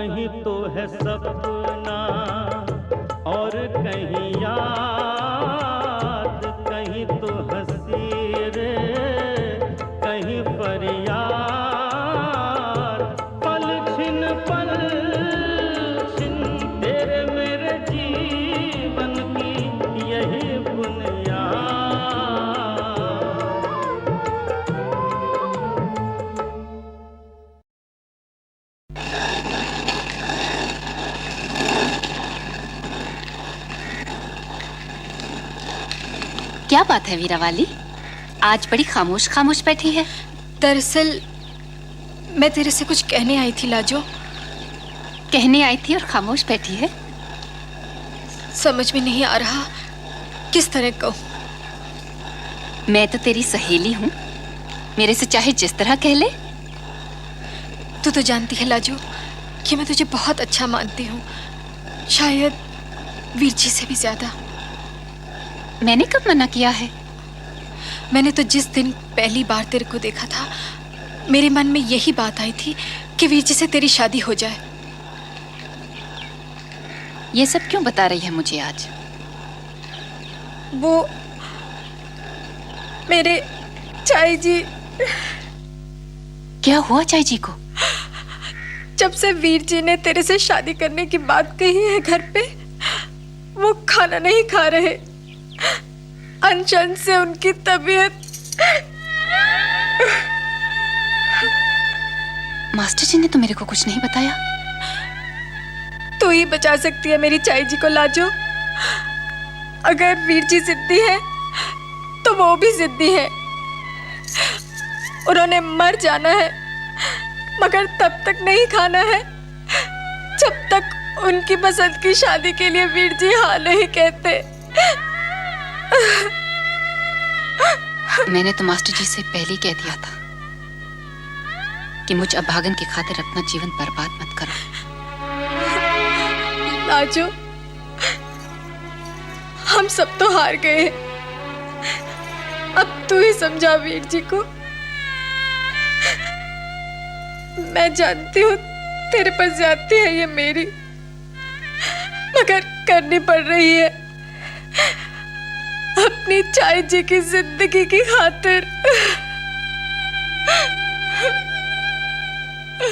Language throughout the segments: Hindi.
कहीं तो है सपना और कहीं याद, कहीं तो हंसी रे कहीं फरियाद। पल छिन तेरे मेरे जीवन की यही बुनियाद। क्या बात है वीरावाली, आज बड़ी खामोश खामोश बैठी है। दरअसल मैं तेरे से कुछ कहने आई थी लाजो। कहने आई थी और खामोश बैठी है? समझ में नहीं आ रहा किस तरह कहूं। मैं तो तेरी सहेली हूँ, मेरे से चाहे जिस तरह कह ले। तू तो जानती है लाजो कि मैं तुझे बहुत अच्छा मानती हूँ, शायद वीर जी से भी ज्यादा। मैंने कब मना किया है? मैंने तो जिस दिन पहली बार तेरे को देखा था, मेरे मन में यही बात आई थी कि वीर जी से तेरी शादी हो जाए। ये सब क्यों बता रही है मुझे आज? वो मेरे चाई जी। क्या हुआ चाई जी को? जब से वीर जी ने तेरे से शादी करने की बात कही है घर पे, वो खाना नहीं खा रहे। अनशन से उनकी तबीयत। मास्टर जी ने तो मेरे को कुछ नहीं बताया। तू ही बचा सकती है मेरी चाई जी को लाजो। अगर वीर जी जिद्दी है तो वो भी जिद्दी है। उन्होंने मर जाना है, मगर तब तक नहीं खाना है जब तक उनकी पसंद की शादी के लिए वीर जी हाँ नहीं कहते। मैंने तो मास्टर जी से पहले ही कह दिया था कि मुझ अभागन की खातिर अपना जीवन बर्बाद मत करो। लाजो, हम सब तो हार गए। अब तू ही समझा वीर जी को। मैं जानती हूँ तेरे पर ज्यादती है ये मेरी, मगर करनी पड़ रही है अपनी चाई जी की जिंदगी की खातिर।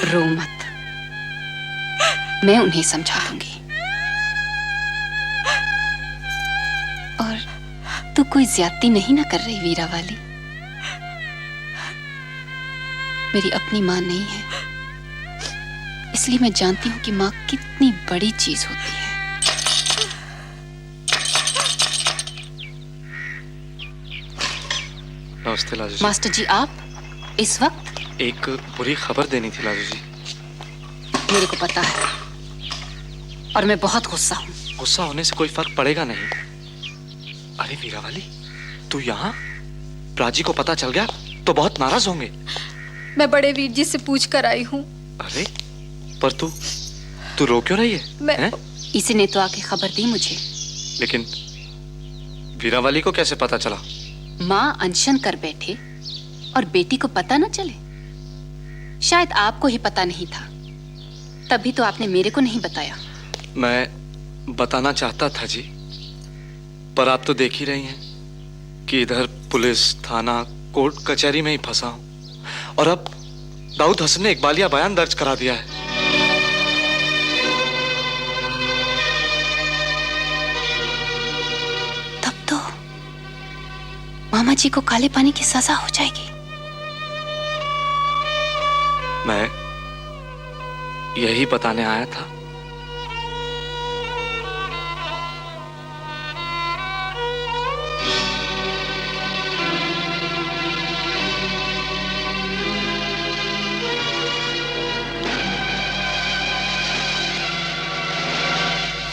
रो मत, मैं उन्हें समझा दूंगी। और तू कोई ज्यादती नहीं ना कर रही वीरावाली। मेरी अपनी माँ नहीं है, इसलिए मैं जानती हूँ कि माँ कितनी बड़ी चीज होती है। नमस्ते लाजू जी। मास्टर जी, आप इस वक्त? एक बुरी खबर देनी थी लाजू जी। मेरे को पता है और मैं बहुत गुस्सा हूँ। गुस्सा होने से कोई फर्क पड़ेगा नहीं। अरे वीरावाली, तू यहाँ? प्राची को पता चल गया तो बहुत नाराज होंगे। मैं बड़े वीर जी से पूछ कर आई हूँ। अरे पर तू रो क्यों रही है? मैं इसी ने तो आके खबर दी मुझे। लेकिन वीरावाली को कैसे पता चला? माँ अनशन कर बैठे और बेटी को पता न चले। शायद आपको ही पता नहीं था, तभी तो आपने मेरे को नहीं बताया। मैं बताना चाहता था जी, पर आप तो देख ही रही हैं कि इधर पुलिस, थाना, कोर्ट कचहरी में ही फंसा हूं। और अब दाऊद हसन ने इकबालिया बयान दर्ज करा दिया है। तब तो मामा जी को काले पानी की सजा हो जाएगी। मैं यही बताने आया था।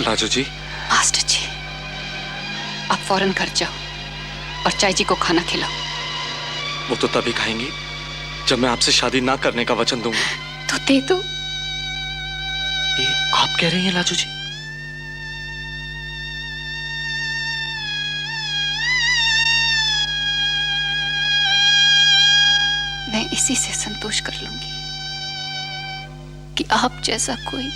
लाजू जी। मास्टर जी, आप फौरन घर जाओ और चाय जी को खाना खिलाओ। वो तो तभी खाएंगी जब मैं आपसे शादी ना करने का वचन दूंगा। तो दे दो। ये आप कह रही हैं लाजू जी? मैं इसी से संतोष कर लूंगी। कि आप जैसा कोई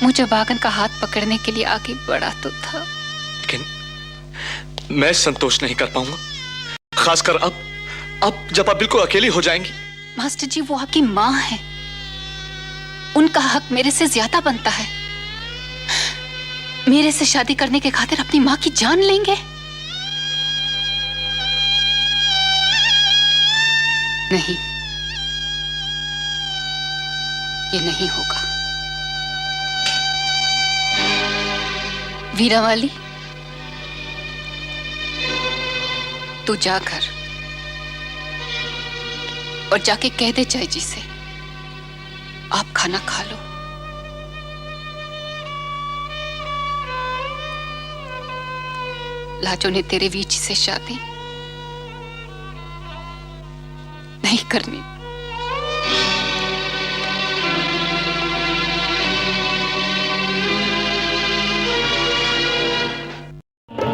मुझे बागन का हाथ पकड़ने के लिए आगे बढ़ा तो था। लेकिन मैं संतोष नहीं कर पाऊंगा, खासकर अब जब आप बिल्कुल अकेली हो जाएंगी। मास्टर जी, वो आपकी माँ है, उनका हक मेरे से ज्यादा बनता है। मेरे से शादी करने के खातिर अपनी माँ की जान लेंगे? नहीं, ये नहीं होगा। वीरावाली, तू जा घर और जाके कह दे जय जी से आप खाना खा लो। लाजो ने तेरे वीर जी से शादी नहीं करनी।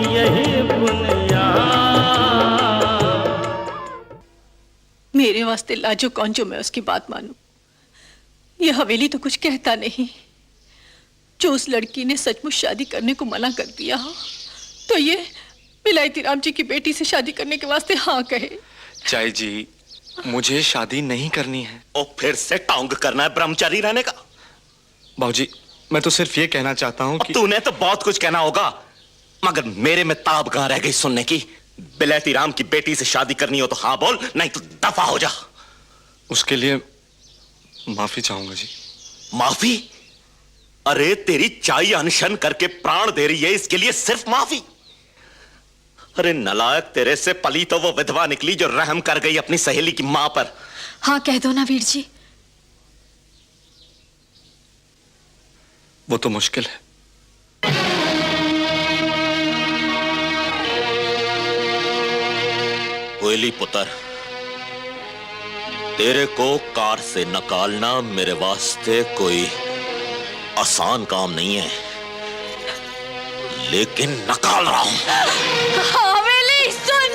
यही बुनियाद। मेरे वास्ते लाजो कौन जो मैं उसकी बात मानूं? यह हवेली तो कुछ कहता नहीं। जो उस लड़की ने सचमुच शादी करने को मना कर दिया हो तो ये विलायती राम जी की बेटी से शादी करने के वास्ते हाँ कहे। जय जी, मुझे शादी नहीं करनी है। और फिर से टोंग करना है ब्रह्मचारी रहने का? बाबूजी, मैं तो सिर्फ ये कहना चाहता हूँ कि तूने तो बहुत कुछ कहना होगा, मगर मेरे में ताब कहां रह गई सुनने की? विलायती राम की बेटी से शादी करनी हो तो हाँ बोल, नहीं तो दफा हो जा। उसके लिए माफी चाहूंगा जी। माफी? अरे तेरी चाई अनशन करके प्राण दे रही है, इसके लिए सिर्फ माफी? अरे नलायक, तेरे से पली तो वो विधवा निकली जो रहम कर गई अपनी सहेली की मां पर। हाँ कह दो ना वीर जी। वो तो मुश्किल है। कोयली पुत्र, तेरे को कार से निकालना मेरे वास्ते कोई आसान काम नहीं है, लेकिन निकाल रहा हूं। हवेली सुन,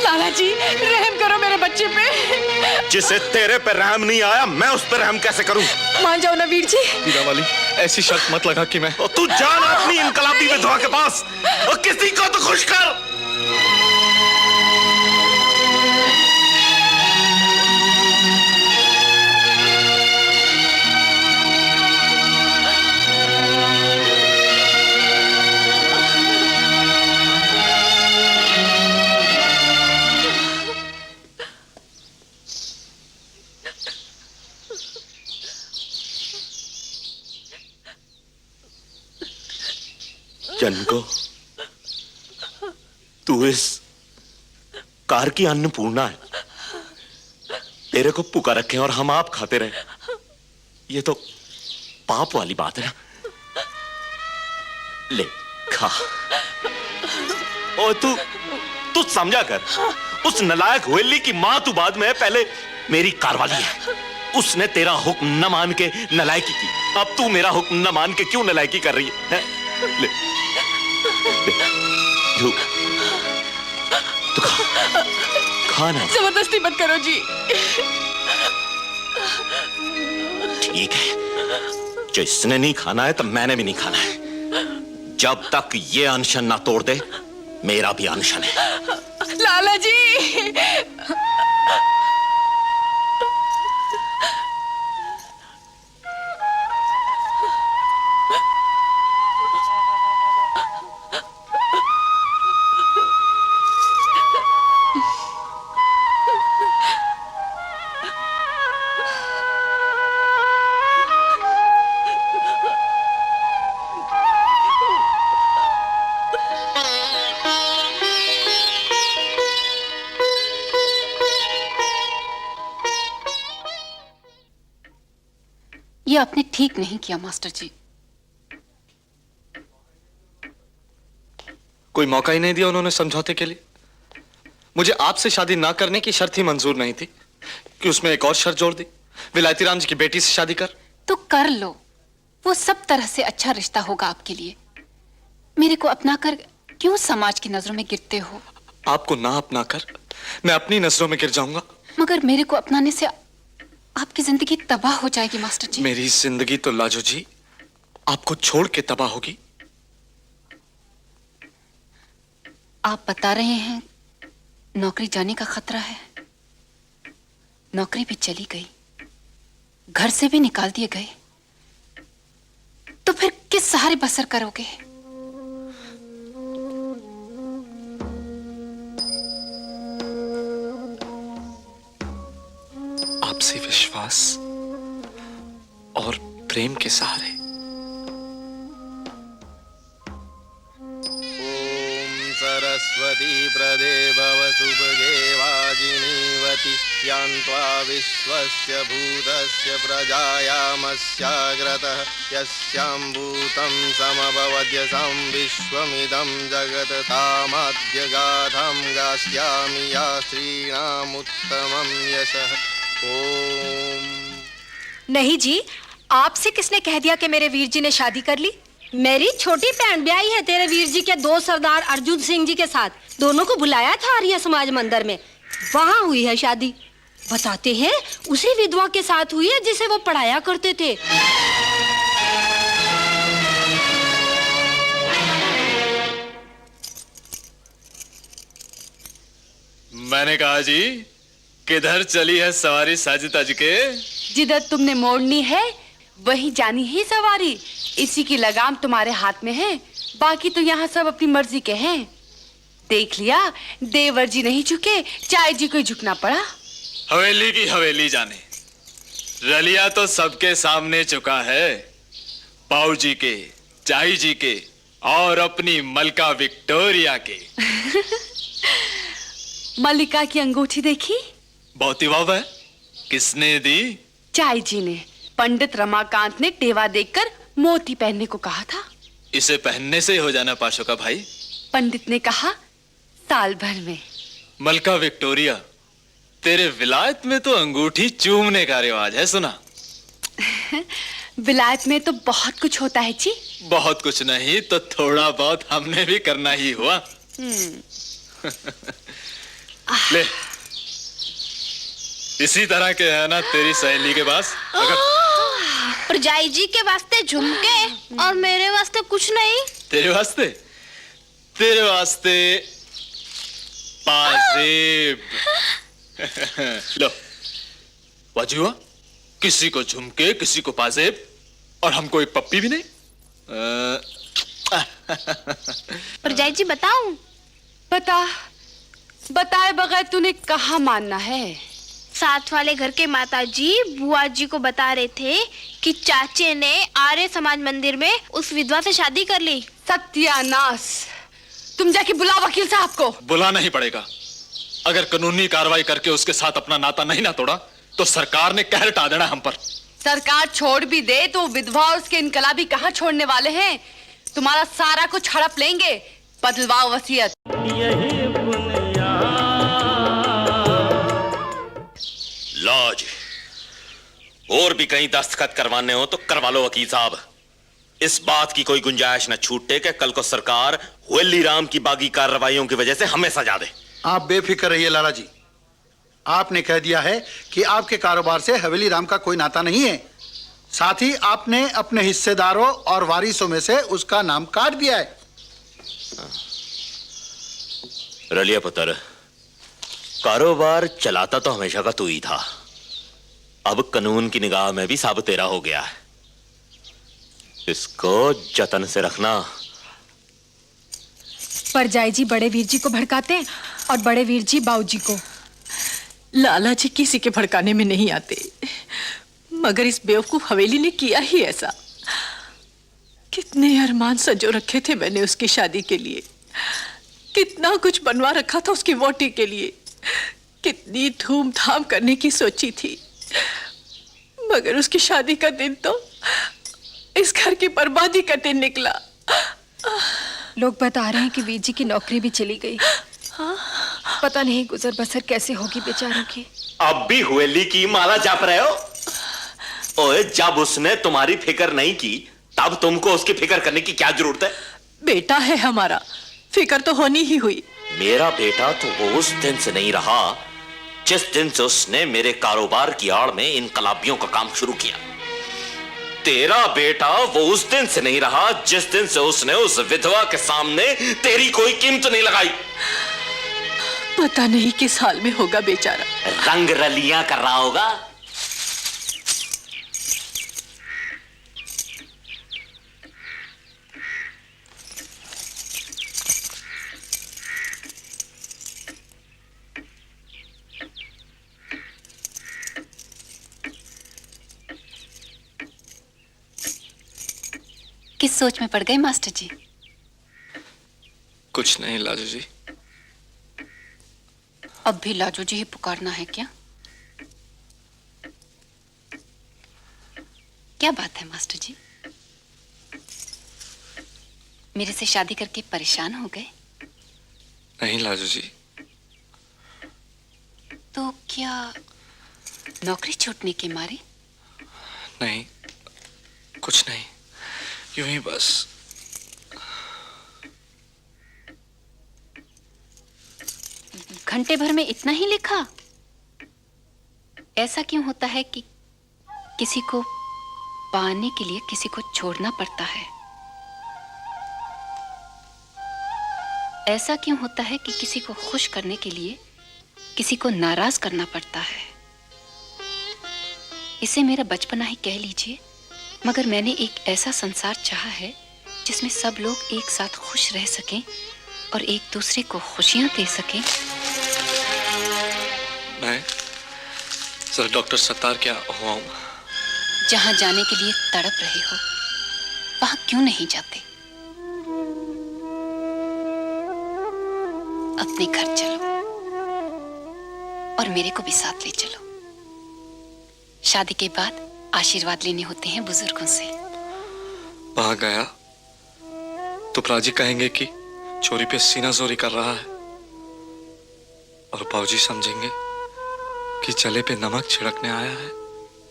लाला जी रहम करो मेरे बच्चे पे। जिसे तेरे पे रहम नहीं आया, मैं उस पे रहम कैसे करूं? मान जाओ ना वीर जी। वीरावाली, ऐसी शर्त मत लगा कि मैं। और तू जाना अपनी इनकलाबी विधवा के पास और किसी को तो खुश कर। जनको, तू इस कार की अन्नपूर्णा है। तेरे को पुका रखे और हम आप खाते रहे, ये तो पाप वाली बात है ना। ले खा। और तू समझा कर, उस नलायक वेली की मां तू बाद में है, पहले मेरी कारवाली है। उसने तेरा हुक्म न मान के नलायकी की, अब तू मेरा हुक्म न मान के क्यों नलायकी कर रही है? ले तो खाना। जबरदस्ती मत करो जी। ठीक है, जो इसने नहीं खाना है तो मैंने भी नहीं खाना है। जब तक ये अनशन ना तोड़ दे, मेरा भी अनशन है। लाला जी, ये आपने ठीक नहीं किया मास्टर जी। कोई मौका ही नहीं दिया उन्होंने समझौते के लिए। मुझे आपसे शादी ना करने की शर्त ही मंजूर नहीं थी कि उसमें एक और शर्त जोड़ दी, विलायती राम जी की बेटी से शादी कर। तो कर लो, वो सब तरह से अच्छा रिश्ता होगा आपके लिए। मेरे को अपना कर क्यों समाज की नजरों में गिरते हो? आपको ना अपना कर मैं अपनी नजरों में गिर जाऊंगा। मगर मेरे को अपनाने से आपकी जिंदगी तबाह हो जाएगी मास्टर जी। मेरी जिंदगी तो लाजो जी आपको छोड़ के तबाह होगी। आप बता रहे हैं नौकरी जाने का खतरा है। नौकरी भी चली गई, घर से भी निकाल दिए गए, तो फिर किस सहारे बसर करोगे? आपसे विश्वास और प्रेम के सहारे। सरस्वती प्रदे भवसुभगे वाजिनीवति यान्त्वा विश्वस्य भूतस्य प्रजायामस्याग्रतः यस्याम्भूतं समभवद्यसां विश्वमिदं जगत् तामाद्य गाथां गास्यामि या श्रीणामुत्तमं यशः। ओम। नहीं जी, आपसे किसने कह दिया कि मेरे वीर जी ने शादी कर ली? मेरी छोटी बहन ब्याही है तेरे वीर जी के 2 सरदार अर्जुन सिंह जी के साथ। दोनों को बुलाया था आर्य समाज मंदिर में, वहां हुई है शादी। बताते हैं उसी विधवा के साथ हुई है जिसे वो पढ़ाया करते थे। मैंने कहा जी, किधर चली है सवारी साज तज के? जिधर तुमने मोड़नी है वही जानी ही सवारी। इसी की लगाम तुम्हारे हाथ में है, बाकी तो यहाँ सब अपनी मर्जी के हैं। देख लिया, देवर जी नहीं झुके, चाय जी को झुकना पड़ा। हवेली की हवेली जाने, रलिया तो सबके सामने चुका है। पाऊ जी के, चाई जी के और अपनी मलका विक्टोरिया के। मल्लिका की अंगूठी देखी? बहुत ही वाह है। किसने दी? चाई जी ने। पंडित रमाकांत ने टेवा देखकर मोती पहनने को कहा था। इसे पहनने से हो जाना पाशो का भाई। पंडित ने कहा साल भर में। मलका विक्टोरिया, तेरे विलायत में तो अंगूठी चूमने का रिवाज है सुना। विलायत में तो बहुत कुछ होता है जी। बहुत कुछ नहीं तो थोड़ा बहुत हमने भी करना ही हुआ। ले, इसी तरह के है ना तेरी सहेली के पास। अगर परजाई जी के वास्ते झुमके और मेरे वास्ते कुछ नहीं। तेरे वास्ते पाजेब। लो वाजुआ, किसी को झुमके, किसी को पाजेब और हमको एक पप्पी भी नहीं। परजाई जी बताऊं? बताए बगैर तूने कहाँ मानना है? साथ वाले घर के माताजी बुआ जी को बता रहे थे कि चाचे ने आर्य समाज मंदिर में उस विधवा से शादी कर ली। सत्यानाश! तुम जाके बुलाओ वकील साहब को। बुलाना ही पड़ेगा। अगर कानूनी कार्रवाई करके उसके साथ अपना नाता नहीं ना तोड़ा तो सरकार ने कहर टा देना हम पर। सरकार छोड़ भी दे तो विधवा और उसके इनकलाबी कहाँ छोड़ने वाले हैं? तुम्हारा सारा कुछ हड़प लेंगे। बदलवाओ वसीयत। यही बुनियाद। लॉज और भी कहीं दस्तखत करवाने हो तो करवा लो वकील साहब। इस बात की कोई गुंजाइश न छूटे कि कल को सरकार हुएली राम की बागी कार्रवाइयों की वजह से हमें सजा दे। आप बेफिक्र रहिए लाला जी, आपने कह दिया है कि आपके कारोबार से हवेली राम का कोई नाता नहीं है। साथ ही आपने अपने हिस्सेदारों और वारिसों में से उसका नाम काट दिया है। रलिया पुत्र, कारोबार चलाता तो हमेशा का तू ही था, अब कानून की निगाह में भी साब तेरा हो गया है। इसको जतन से रखना। परजाई जी बड़े वीर जी को भड़काते हैं और बड़े वीर जी बाऊ जी को। लाला जी किसी के भड़काने में नहीं आते, मगर इस बेवकूफ हवेली ने किया ही ऐसा। कितने अरमान सजो रखे थे मैंने उसकी शादी के लिए, कितना कुछ बनवा रखा था उसकी वोटी के लिए, कितनी धूमधाम करने की सोची थी, मगर उसकी शादी का दिन तो इस घर की बर्बादी का दिन निकला। लोग बता रहे हैं कि वीर जी की नौकरी भी चली गई। पता नहीं गुजर बसर कैसे होगी बेचारों की। अब भी हुएली की माला जाप रहे हो? ओए, जब उसने तुम्हारी फिक्र नहीं की तब तुमको उसकी फिक्र करने की क्या जरूरत है? बेटा है हमारा, फिक्र तो होनी ही हुई। मेरा बेटा तो वो उस दिन से नहीं रहा जिस दिन से उसने मेरे कारोबार की आड़ में इनकलाबियों का काम शुरू किया। तेरा बेटा वो उस दिन से नहीं रहा जिस दिन से उसने उस विधवा के सामने तेरी कोई कीमत नहीं लगाई। पता नहीं किस हाल में होगा बेचारा। रंग रलियां कर रहा होगा। किस सोच में पड़ गए मास्टर जी? कुछ नहीं लाजू जी। अब भी लाजू जी ही पुकारना है क्या? क्या बात है मास्टर जी? मेरे से शादी करके परेशान हो गए? नहीं लाजू जी। तो क्या नौकरी छूटने के मारे? नहीं, कुछ नहीं, यूं ही बस। घंटे भर में इतना ही लिखा? ऐसा क्यों होता है कि किसी को पाने के लिए किसी को छोड़ना पड़ता है? ऐसा क्यों होता है कि किसी को खुश करने के लिए किसी को नाराज करना पड़ता है? इसे मेरा बचपना ही कह लीजिए, मगर मैंने एक ऐसा संसार चाहा है जिसमें सब लोग एक साथ खुश रह सकें और एक दूसरे को खुशियां दे सकें। मैं सर डॉक्टर सत्तार क्या हुआ हूं? जहां जाने के लिए तड़प रहे हो वहां क्यों नहीं जाते? अपने घर चलो और मेरे को भी साथ ले चलो। शादी के बाद आशीर्वाद लेने होते हैं बुजुर्गों से। वहां गया तो प्राजी कहेंगे कि चोरी पे सीना जोरी कर रहा है और बाबूजी समझेंगे कि चले पे नमक छिड़कने आया है।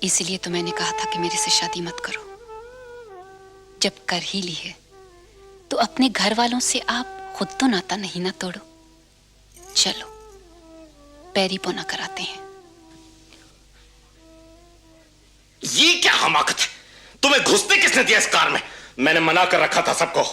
इसलिए तो मैंने कहा था कि मेरे से शादी मत करो। जब कर ही ली है तो अपने घर वालों से आप खुद तो नाता नहीं ना तोड़ो। चलो पैरी पोना कराते हैं। ये क्या हमाकत है? तुम्हें घुसने किसने दिया इस कार में? मैंने मना कर रखा था सबको।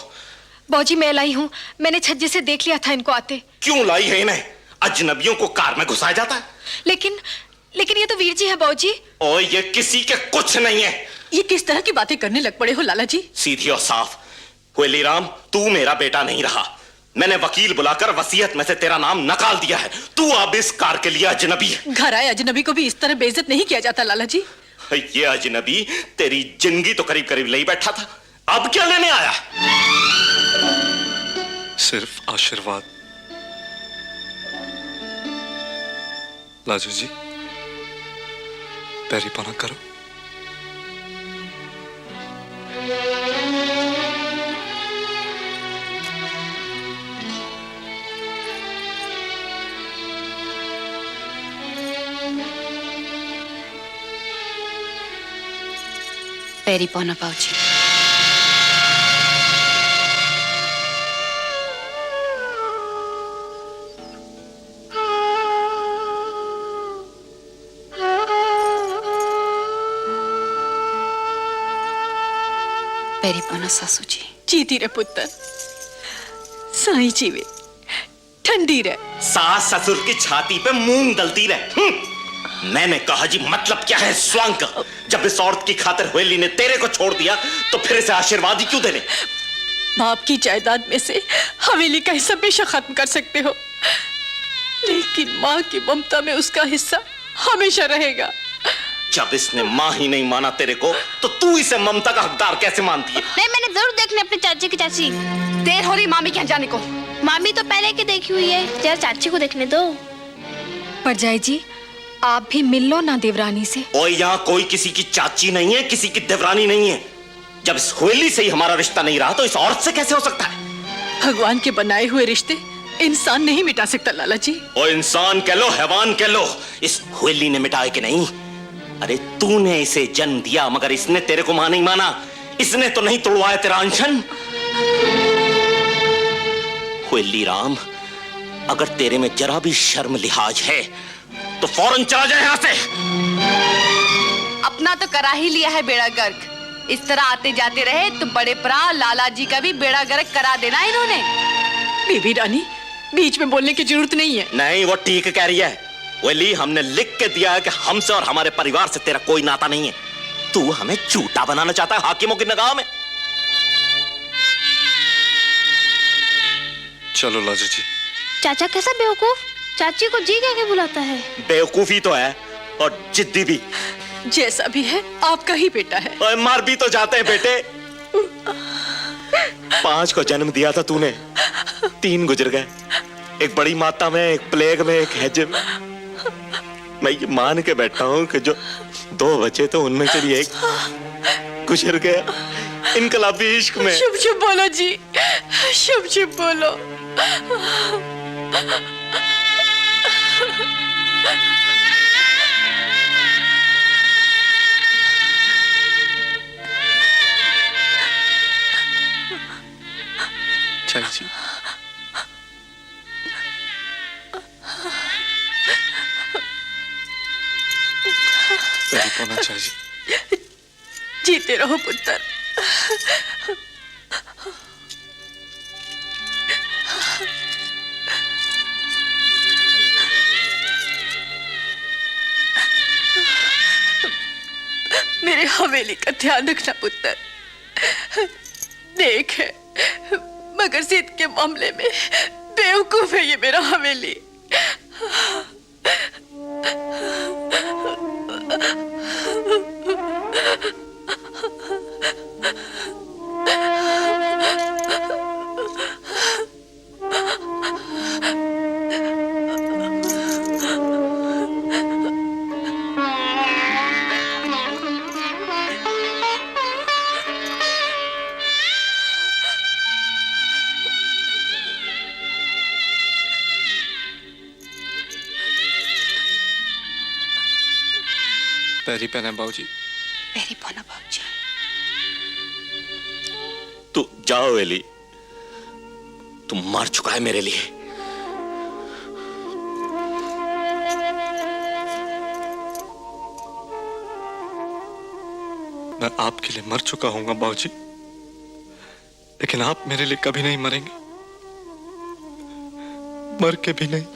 बौजी मैं लाई हूँ, मैंने छज्जे से देख लिया था इनको आते। क्यों लाई है इन्हें? अजनबियों को कार में घुसाया जाता है? लेकिन ये तो वीर जी है बौजी। और ये किसी के कुछ नहीं है। ये किस तरह की बातें करने लग पड़े हो लाला जी? सीधी और साफ। हुएली राम, तू मेरा बेटा नहीं रहा। मैंने वकील बुलाकर वसीयत में से तेरा नाम निकाल दिया है। तू अब इस कार के लिए अजनबी है। घर आए अजनबी को भी इस तरह बेइज्जत नहीं किया जाता लाला जी। ये अजनबी तेरी जिंदगी तो करीब करीब ले ही बैठा था, अब क्या लेने आया? सिर्फ आशीर्वाद। लाजू जी पैरी पोना करो। पैरी पोना बाबूजी। पैरी पोना सासू जी। जीती रे पुत्र, साई जीवे, ठंडी रहे। सास ससुर की छाती पे मूंग गलती रहे। मैंने कहा जी मतलब क्या है स्वांग का? जब इस औरत की खातिर हुएली ने तेरे को छोड़ दिया तो फिर इसे आशीर्वाद ही क्यों देने? बाप की जायदाद में से हवेली का हिस्सा बेशक खत्म कर सकते हो, लेकिन माँ की ममता में उसका हिस्सा हमेशा रहेगा। जब इसने माँ ही नहीं माना तेरे को तो तू इसे ममता का हकदार कैसे मानती है? नहीं, मैंने जरूर देखने अपने चाची की चाची। देर हो रही मामी के यहाँ जाने को। मामी तो पहले की देखी हुई है, जरा चाची को देखने दो। परजाई जी आप भी मिल लो ना देवरानी से। और यहाँ कोई किसी की चाची नहीं है, किसी की देवरानी नहीं है। जब इस हुएली से ही हमारा रिश्ता नहीं रहा तो इस औरत से कैसे हो सकता है? भगवान के बनाए हुए रिश्ते इंसान नहीं मिटा सकता लाला जी। और इंसान कह लो हैवान कह लो, इस हुएली ने मिटाए कि नहीं? अरे तूने इसे जन्म दिया मगर इसने तेरे को मां नहीं माना। इसने तो नहीं तोड़वाया तेरा अनशन। हुएली राम, अगर तेरे में जरा भी शर्म लिहाज है तो फौरन चला जाए यहाँ से। अपना तो करा ही लिया है बेड़ा गर्क। इस तरह आते जाते रहे तो बड़े प्रा लाला जी का भी बेड़ा गर्क करा देना इन्होंने। बेबी रानी, बीच में बोलने की जरूरत नहीं है। नहीं, वो ठीक कह रही है। वेली, हमने लिख के दिया है कि हमसे और हमारे परिवार से तेरा कोई नाता नहीं है। तू हमें झूठा बनाना चाहता है हाकिमों की निगाह में। चलो लाजू जी। चाचा कैसा बेवकूफ, चाची को जी कह के बुलाता है। बेवकूफी तो है और जिद्दी भी। जैसा भी है आपका ही बेटा है। और मार भी तो जाते हैं बेटे। 5 को जन्म दिया था तूने, 3 गुजर गए। एक बड़ी माता में, एक प्लेग में, एक हैजे में। मैं ये मान के बैठा हूं कि जो 2 बचे तो उनमें से भी एक गुजर गया इनकलाबी इश्क में। शुभ शुभ बोलो जी, शुभ शुभ बोलो। चाय जी। पौना चाय जी। जीते रहो पुत्र। मेरे हवेली का ध्यान रखना पुत्र। देख है, मगर जिद के मामले में बेवकूफ है ये मेरा हवेली। पैरी पहने बाबूजी। पैरी पौना बाबूजी। तू जाओ वेली, तू मर चुका है मेरे लिए। मैं आपके लिए मर चुका हूंगा बाबूजी, लेकिन आप मेरे लिए कभी नहीं मरेंगे, मर के भी नहीं।